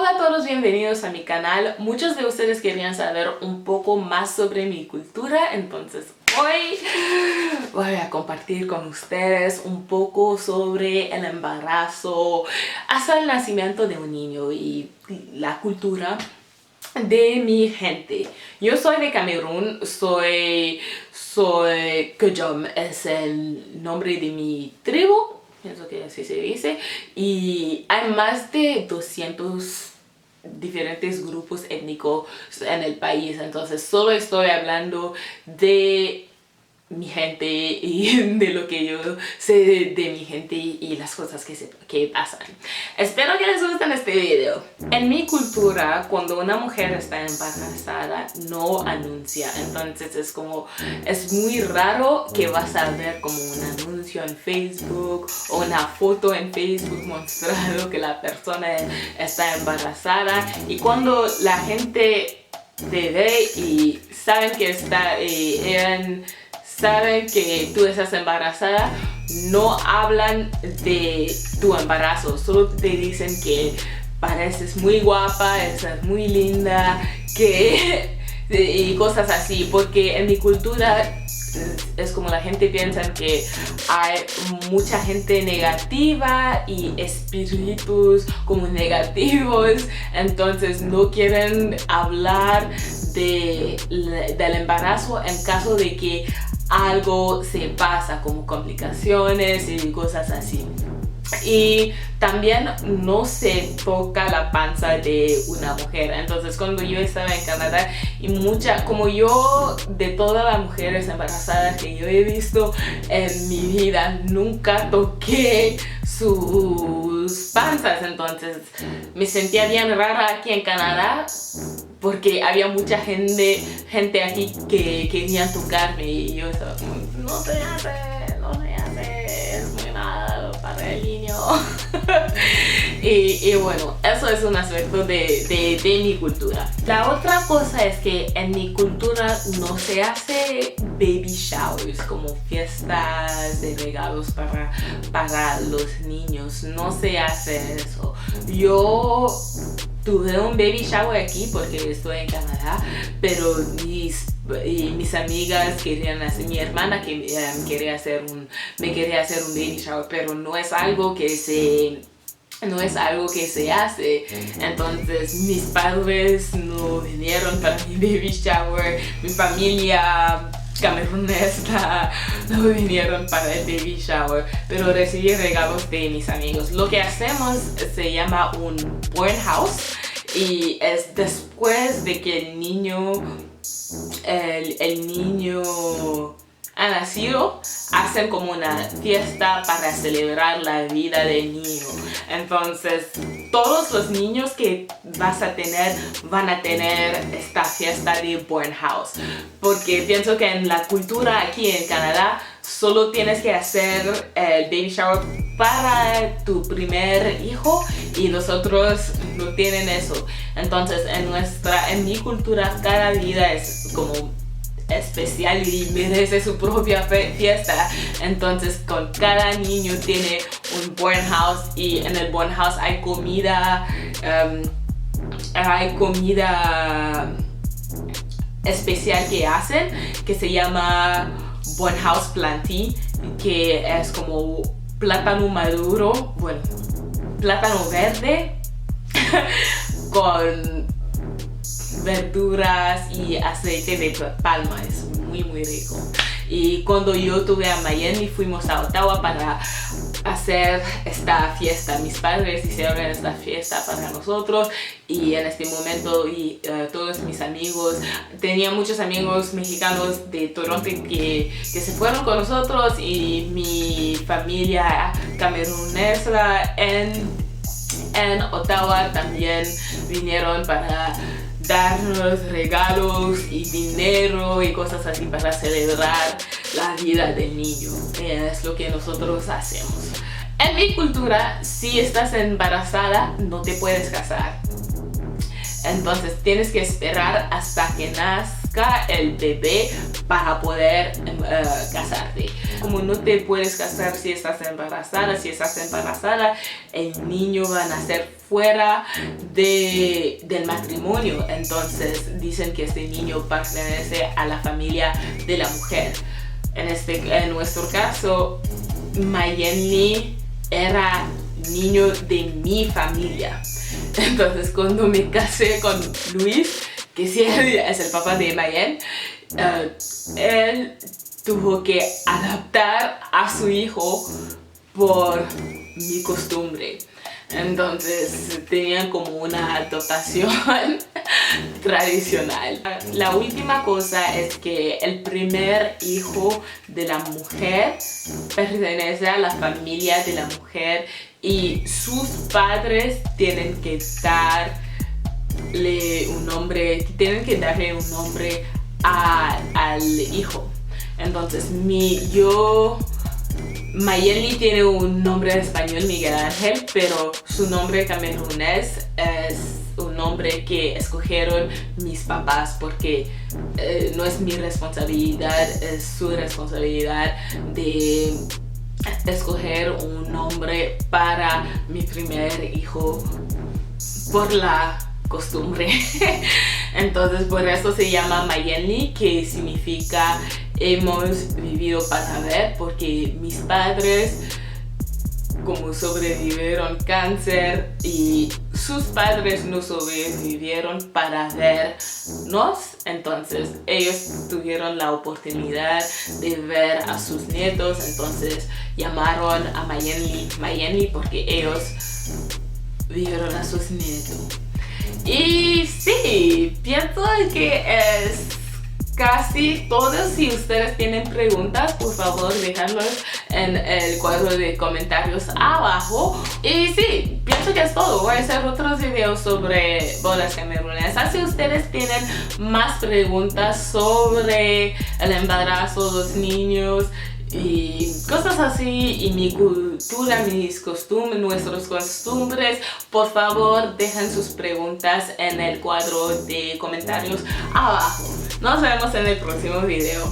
Hola a todos, bienvenidos a mi canal. Muchos de ustedes querían saber un poco más sobre mi cultura, entonces hoy voy a compartir con ustedes un poco sobre el embarazo hasta el nacimiento de un niño y la cultura de mi gente. Yo soy de Camerún, soy Kejom, es el nombre de mi tribu, pienso que así se dice, y hay más de 200 diferentes grupos étnicos en el país, entonces solo estoy hablando de mi gente y de lo que yo sé de mi gente y las cosas que pasan. Espero que les guste este video. En mi cultura, cuando una mujer está embarazada, no anuncia. Entonces es muy raro que vas a ver como un anuncio en Facebook o una foto en Facebook mostrando que la persona está embarazada. Y cuando la gente te ve y saben que saben que tú estás embarazada, no hablan de tu embarazo, solo te dicen que pareces muy guapa, estás muy linda, y cosas así, porque en mi cultura es como la gente piensa que hay mucha gente negativa y espíritus como negativos, entonces no quieren hablar del embarazo en caso de que algo se pasa, como complicaciones y cosas así. Y también no se toca la panza de una mujer. Entonces cuando yo estaba en Canadá como yo, de todas las mujeres embarazadas que yo he visto en mi vida, nunca toqué sus panzas. Entonces me sentía bien rara aquí en Canadá porque había mucha gente aquí que querían tocarme y yo estaba como, no se hace, es muy mal para el niño. y bueno, eso es un aspecto de mi cultura. La otra cosa es que en mi cultura no se hace baby showers, como fiestas de regalos para los niños, no se hace eso. Yo tuve un baby shower aquí porque estoy en Canadá, pero mis amigas querían hacer, mi hermana que me quería hacer un baby shower, pero no es algo que se hace. Entonces mis padres no vinieron para mi baby shower, mi familia camerunesa no vinieron para el baby shower, pero recibí regalos de mis amigos. Lo que hacemos se llama un born house y es después de que el niño ha nacido, hacen como una fiesta para celebrar la vida del niño. Entonces todos los niños que vas a tener van a tener esta fiesta de born house, porque pienso que en la cultura aquí en Canadá solo tienes que hacer el baby shower para tu primer hijo y los otros no tienen eso. Entonces en mi cultura cada vida es como especial y merece su propia fiesta. Entonces con cada niño tiene un born house y en el born house hay comida especial que hacen, que se llama born house plantain, que es como plátano maduro, bueno, plátano verde con verduras y aceite de palma. Es muy rico. Y cuando yo estuve a Miami, fuimos a Ottawa para hacer esta fiesta. Mis padres hicieron esta fiesta para nosotros y en este momento todos mis amigos, tenía muchos amigos mexicanos de Toronto que se fueron con nosotros, y mi familia camerunesa en Ottawa también vinieron para darnos regalos y dinero y cosas así para celebrar la vida del niño. Es lo que nosotros hacemos. En mi cultura, si estás embarazada, no te puedes casar. Entonces tienes que esperar hasta que nazca el bebé para poder casarte. como no te puedes casar si estás embarazada, el niño va a nacer fuera del matrimonio. Entonces dicen que este niño pertenece a la familia de la mujer. En nuestro caso, Mayenli era niño de mi familia. Entonces cuando me casé con Luis, que sí es el papá de Mayen, él tuvo que adaptar a su hijo por mi costumbre. Entonces tenían como una adaptación tradicional. La última cosa es que el primer hijo de la mujer pertenece a la familia de la mujer y sus padres tienen que darle un nombre al hijo. Entonces Mayenli tiene un nombre en español, Miguel Ángel, pero su nombre camerunés es un nombre que escogieron mis papás porque no es mi responsabilidad, es su responsabilidad de escoger un nombre para mi primer hijo por la costumbre. Entonces por eso se llama Mayenli, que significa hemos vivido para ver, porque mis padres como sobrevivieron cáncer y sus padres no sobrevivieron para vernos, entonces ellos tuvieron la oportunidad de ver a sus nietos, entonces llamaron a Mayenli porque ellos vieron a sus nietos. Y sí, pienso que es casi todo. Si ustedes tienen preguntas, por favor déjenlos en el cuadro de comentarios abajo. Y sí, pienso que es todo. Voy a hacer otros videos sobre bodas camerunesas. Si ustedes tienen más preguntas sobre el embarazo, los niños y cosas así, y mi cultura, mis costumbres, nuestras costumbres, por favor dejen sus preguntas en el cuadro de comentarios abajo. Nos vemos en el próximo video.